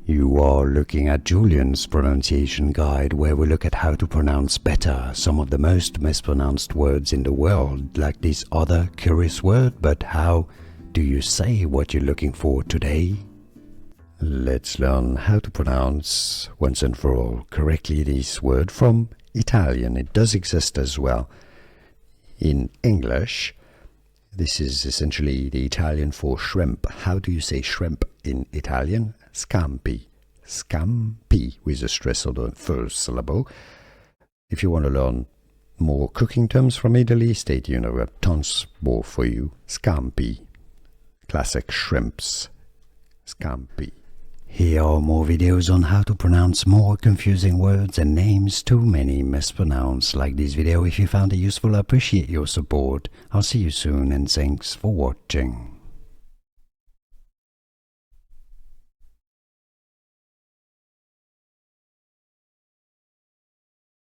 You are looking at Julian's pronunciation guide, where we look at how to pronounce better some of the most mispronounced words in the world, like this other curious word. But how do you say what you're looking for today? Let's learn how to pronounce once and for all correctly this word from Italian. It does exist as well in English. This is essentially the Italian for shrimp. How do you say shrimp in Italian? Scampi. Scampi, with a stress on the first syllable. If you want to learn more cooking terms from Italy, stay tuned. I've got tons more for you. Scampi. Classic shrimps. Scampi. Here are more videos on how to pronounce more confusing words and names too many mispronounced. Like this video if you found it useful. I appreciate your support. I'll see you soon and thanks for watching.